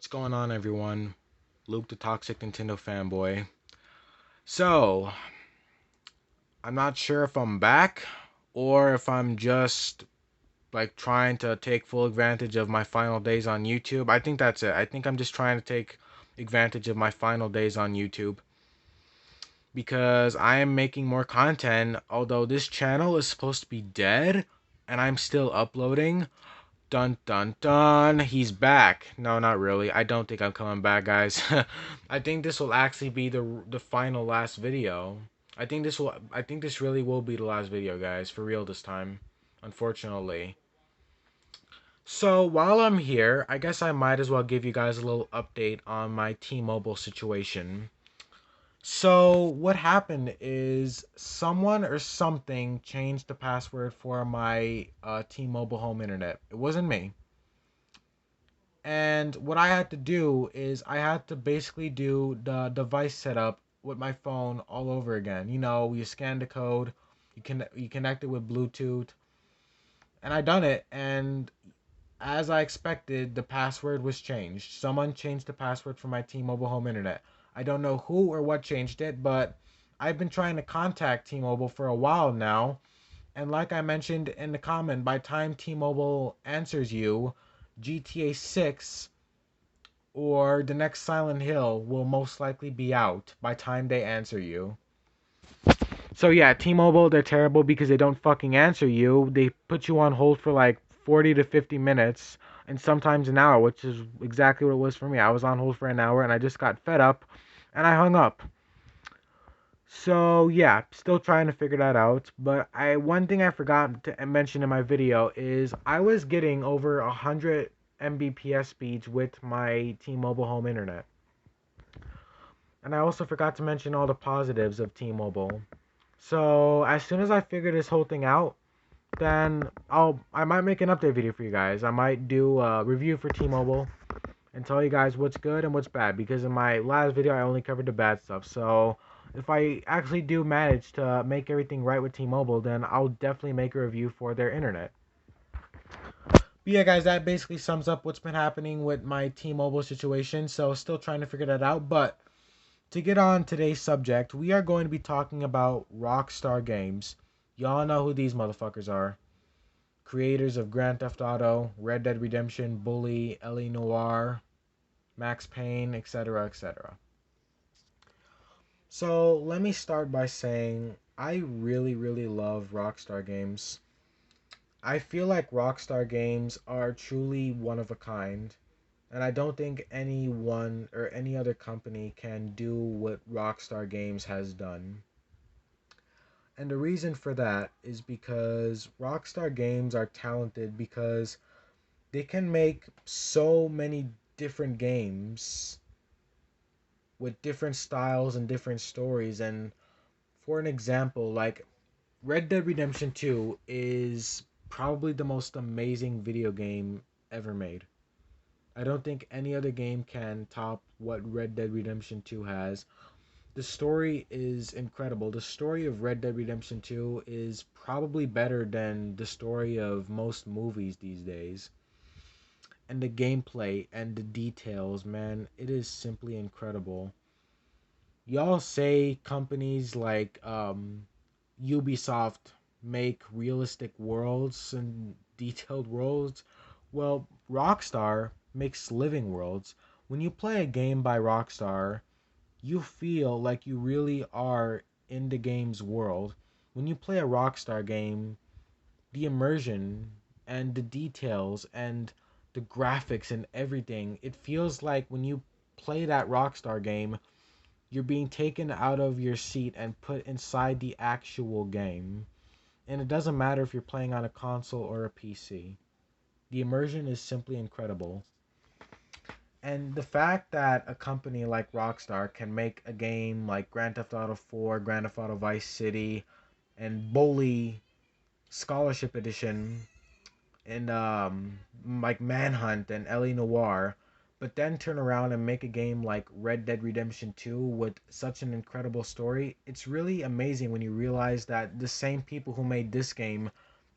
What's going on, everyone? Luke, the Toxic Nintendo fanboy. So, I'm not sure if I'm back or if I'm just like trying to take full advantage of my final days on YouTube. I think that's it. I think I'm just trying to take advantage of my final days on YouTube because I am making more content, although this channel is supposed to be dead and I'm still uploading. Dun dun dun, he's back. No, not really. I don't think I'm coming back, guys. I think this will actually be the final last video. I think this really will be the last video, guys, for real this time. Unfortunately. So, while I'm here, I guess I might as well give you guys a little update on my T-Mobile situation. So, what happened is someone or something changed the password for my T-Mobile home internet. It wasn't me. And what I had to do is I had to basically do the device setup with my phone all over again. You know, you scan the code, you connect it with Bluetooth, and I done it. And as I expected, the password was changed. Someone changed the password for my T-Mobile home internet. I don't know who or what changed it, but I've been trying to contact T-Mobile for a while now. And like I mentioned in the comment, by the time T-Mobile answers you, GTA 6 or the next Silent Hill will most likely be out by time they answer you. So yeah, T-Mobile, they're terrible because they don't fucking answer you. They put you on hold for like 40 to 50 minutes and sometimes an hour, which is exactly what it was for me. I was on hold for an hour and I just got fed up and I hung up. So yeah, still trying to figure that out. But one thing I forgot to mention in my video is I was getting over 100 Mbps speeds with my T-Mobile home internet. And I also forgot to mention all the positives of T-Mobile. So as soon as I figure this whole thing out, then I might make an update video for you guys. I might do a review for T-Mobile and tell you guys what's good and what's bad, because in my last video I only covered the bad stuff. So if I actually do manage to make everything right with T-Mobile, then I'll definitely make a review for their internet. But yeah, guys, that basically sums up what's been happening with my T-Mobile situation. So still trying to figure that out, but to get on today's subject, we are going to be talking about Rockstar Games. Y'all know who these motherfuckers are. Creators of Grand Theft Auto, Red Dead Redemption, Bully, L.A. Noire, Max Payne, etc., etc. So let me start by saying I really, really love Rockstar Games. I feel like Rockstar Games are truly one of a kind. And I don't think anyone or any other company can do what Rockstar Games has done. And the reason for that is because Rockstar Games are talented because they can make so many different games with different styles and different stories. And for an example, like Red Dead Redemption 2 is probably the most amazing video game ever made. I don't think any other game can top what Red Dead Redemption 2 has. The story is incredible. The story of Red Dead Redemption 2 is probably better than the story of most movies these days. And the gameplay and the details, man, it is simply incredible. Y'all say companies like Ubisoft make realistic worlds and detailed worlds. Well, Rockstar makes living worlds. When you play a game by Rockstar, you feel like you really are in the game's world. When you play a Rockstar game, the immersion and the details and the graphics and everything, it feels like when you play that Rockstar game, you're being taken out of your seat and put inside the actual game. And it doesn't matter if you're playing on a console or a PC. The immersion is simply incredible. And the fact that a company like Rockstar can make a game like Grand Theft Auto 4, Grand Theft Auto Vice City, and Bully Scholarship Edition, and like Manhunt and L.A. Noire, but then turn around and make a game like Red Dead Redemption 2 with such an incredible story, it's really amazing when you realize that the same people who made this game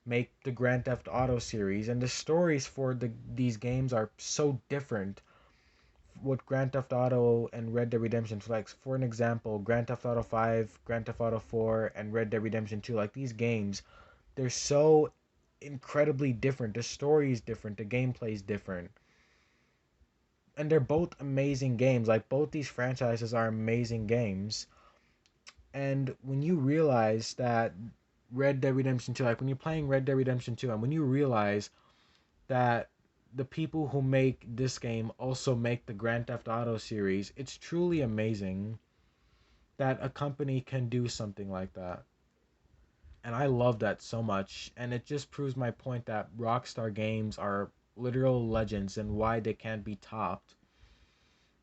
make the Grand Theft Auto series, and the stories for these games are so different with Grand Theft Auto and Red Dead Redemption. So, like, for an example, Grand Theft Auto 5, Grand Theft Auto 4, and Red Dead Redemption 2, like, these games, they're so incredibly different. The story is different, the gameplay is different. And they're both amazing games. Like, both these franchises are amazing games. And when you realize that Red Dead Redemption 2, like, when you're playing Red Dead Redemption 2, and when you realize that the people who make this game also make the Grand Theft Auto series, it's truly amazing that a company can do something like that. And I love that so much. And it just proves my point that Rockstar Games are literal legends and why they can't be topped.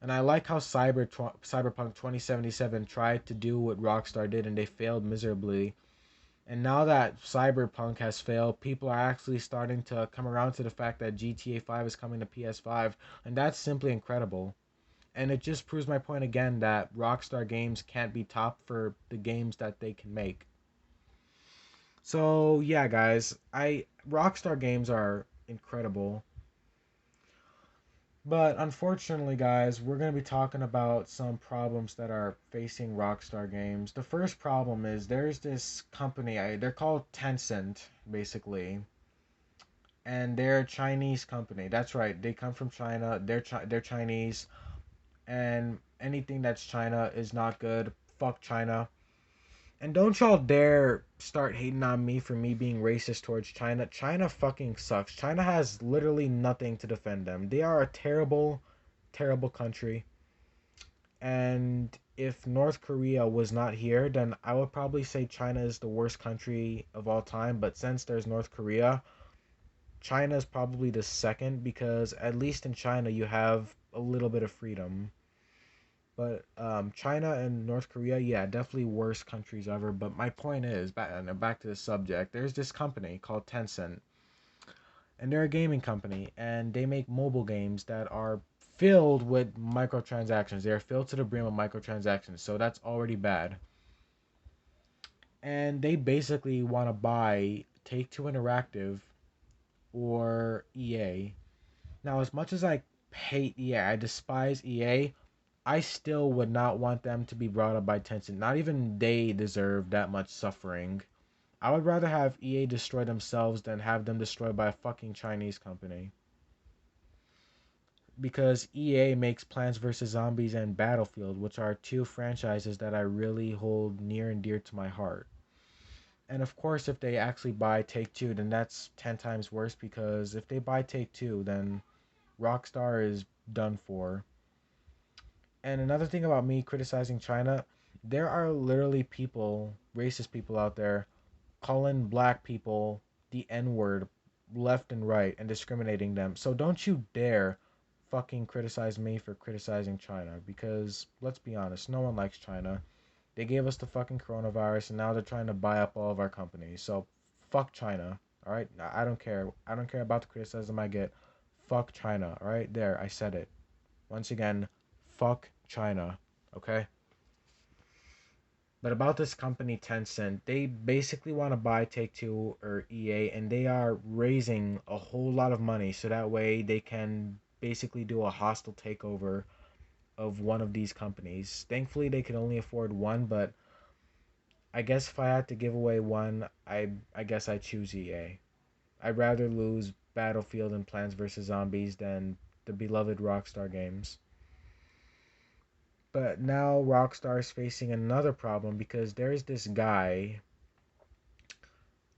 And I like how Cyberpunk 2077 tried to do what Rockstar did and they failed miserably. And now that Cyberpunk has failed, people are actually starting to come around to the fact that GTA 5 is coming to PS5, and that's simply incredible. And it just proves my point again that Rockstar Games can't be topped for the games that they can make. So, yeah, guys, I Rockstar Games are incredible. But unfortunately, guys, we're going to be talking about some problems that are facing Rockstar Games. The first problem is there's this company, they're called Tencent, basically, and they're a Chinese company. That's right, they come from China. They're Chinese, and anything that's China is not good. Fuck China. And don't y'all dare start hating on me for me being racist towards China. China fucking sucks. China has literally nothing to defend them. They are a terrible, terrible country. And if North Korea was not here, then I would probably say China is the worst country of all time. But since there's North Korea, China is probably the second because at least in China you have a little bit of freedom. But China and North Korea, yeah, definitely worst countries ever. But my point is, back to the subject. There's this company called Tencent, and they're a gaming company, and they make mobile games that are filled with microtransactions. They are filled to the brim with microtransactions, so that's already bad. And they basically want to buy Take Two Interactive or EA. Now, as much as I hate EA, I despise EA. I still would not want them to be brought up by Tencent. Not even they deserve that much suffering. I would rather have EA destroy themselves than have them destroyed by a fucking Chinese company. Because EA makes Plants vs. Zombies and Battlefield, which are two franchises that I really hold near and dear to my heart. And of course, if they actually buy Take Two, then that's 10 times worse because if they buy Take Two, then Rockstar is done for. And another thing about me criticizing China, there are literally people, racist people out there, calling black people the N word left and right and discriminating them. So don't you dare fucking criticize me for criticizing China because let's be honest, no one likes China. They gave us the fucking coronavirus and now they're trying to buy up all of our companies. So fuck China. All right? I don't care. I don't care about the criticism I get. Fuck China. All right? There, I said it. Once again, fuck China. Okay? But about this company Tencent, they basically want to buy Take Two or EA, and they are raising a whole lot of money so that way they can basically do a hostile takeover of one of these companies. Thankfully, they can only afford one, but I guess if I had to give away one, I guess I choose EA. I'd rather lose Battlefield and Plants vs Zombies than the beloved Rockstar Games. But now Rockstar is facing another problem because there's this guy.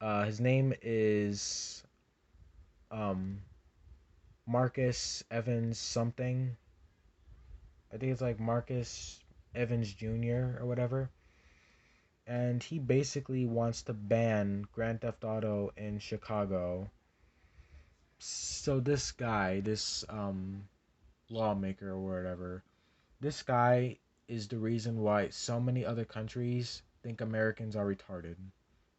His name is um, Marcus Evans something. I think it's like Marcus Evans Jr. or whatever. And he basically wants to ban Grand Theft Auto in Chicago. So this guy, this lawmaker or whatever, this guy is the reason why so many other countries think Americans are retarded.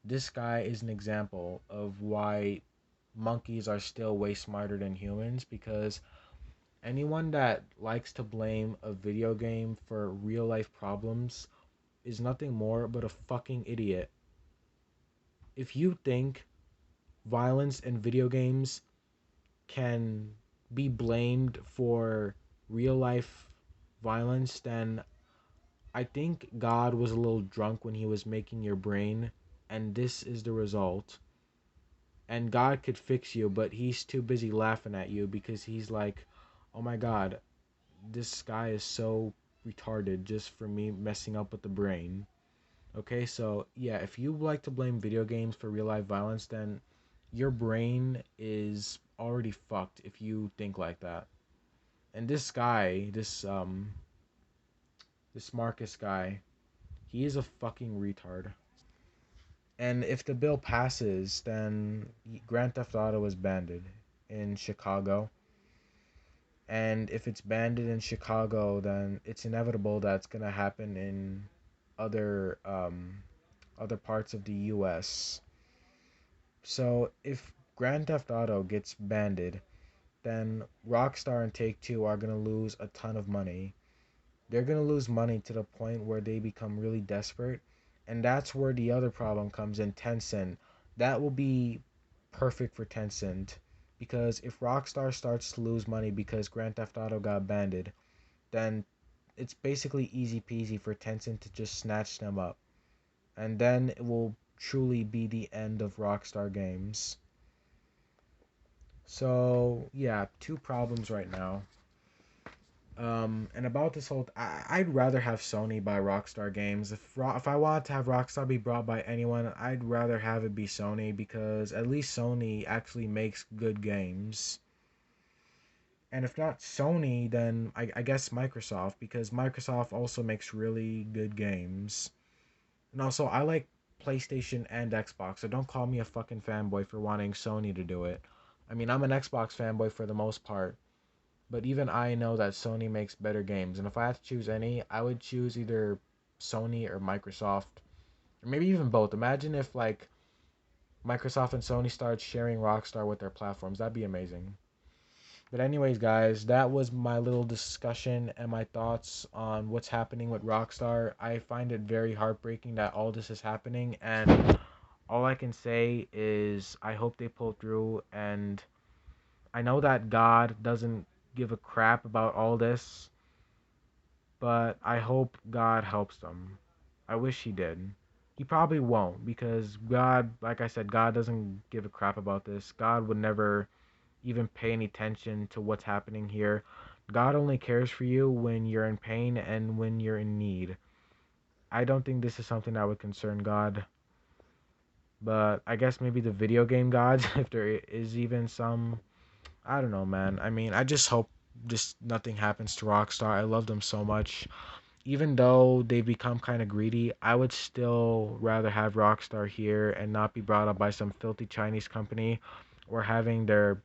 This guy is an example of why monkeys are still way smarter than humans because anyone that likes to blame a video game for real life problems is nothing more but a fucking idiot. If you think violence in video games can be blamed for real life violence, then I think God was a little drunk when he was making your brain, and this is the result. And God could fix you, but he's too busy laughing at you because he's like, oh my God, this guy is so retarded just for me messing up with the brain. Okay, so yeah, if you like to blame video games for real life violence, then your brain is already fucked if you think like that. And this guy, this Marcus guy, he is a fucking retard. And if the bill passes, then Grand Theft Auto is banned in Chicago. And if it's banned in Chicago, then it's inevitable that's gonna happen in other other parts of the U.S. So if Grand Theft Auto gets banned, then Rockstar and Take Two are gonna lose a ton of money. They're gonna lose money to the point where they become really desperate, and that's where the other problem comes in. Tencent. That will be perfect for Tencent because if Rockstar starts to lose money because Grand Theft Auto got banned, then it's basically easy peasy for Tencent to just snatch them up, and then it will truly be the end of Rockstar Games. So yeah, two problems right now. And about this whole, I'd rather have Sony buy Rockstar Games. If I want to have Rockstar be brought by anyone, I'd rather have it be Sony because at least Sony actually makes good games. And if not Sony, then I guess Microsoft because Microsoft also makes really good games. And also, I like PlayStation and Xbox, so don't call me a fucking fanboy for wanting Sony to do it. I mean, I'm an Xbox fanboy for the most part. But even I know that Sony makes better games. And if I had to choose any, I would choose either Sony or Microsoft. Or maybe even both. Imagine if like Microsoft and Sony started sharing Rockstar with their platforms. That'd be amazing. But anyways, guys, that was my little discussion and my thoughts on what's happening with Rockstar. I find it very heartbreaking that all this is happening, and all I can say is I hope they pull through, and I know that God doesn't give a crap about all this, but I hope God helps them. I wish he did. He probably won't because God, like I said, God doesn't give a crap about this. God would never even pay any attention to what's happening here. God only cares for you when you're in pain and when you're in need. I don't think this is something that would concern God, but I guess maybe the video game gods, if there is even some. I don't know, man. I mean, I just hope just nothing happens to Rockstar. I love them so much. Even though they become kind of greedy, I would still rather have Rockstar here and not be brought up by some filthy Chinese company or having their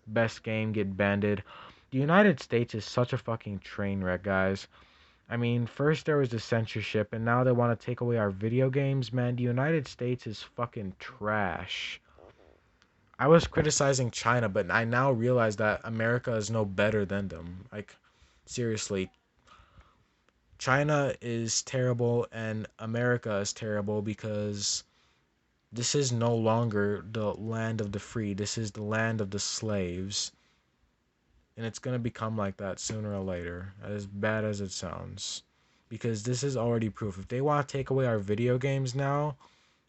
best game get banned. The United States is such a fucking train wreck, guys. I mean, first there was the censorship, and now they want to take away our video games, man. The United States is fucking trash. I was criticizing China, but I now realize that America is no better than them. Like, seriously, China is terrible and America is terrible because this is no longer the land of the free. This is the land of the slaves. And it's going to become like that sooner or later, as bad as it sounds. Because this is already proof. If they want to take away our video games now,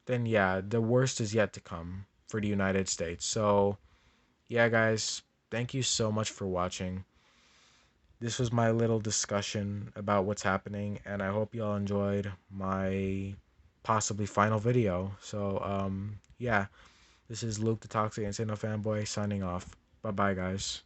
then yeah, the worst is yet to come for the United States. So, yeah, guys, thank you so much for watching. This was my little discussion about what's happening, and I hope y'all enjoyed my possibly final video. So, yeah, this is Luke the Toxic Insano Fanboy signing off. Bye bye, guys.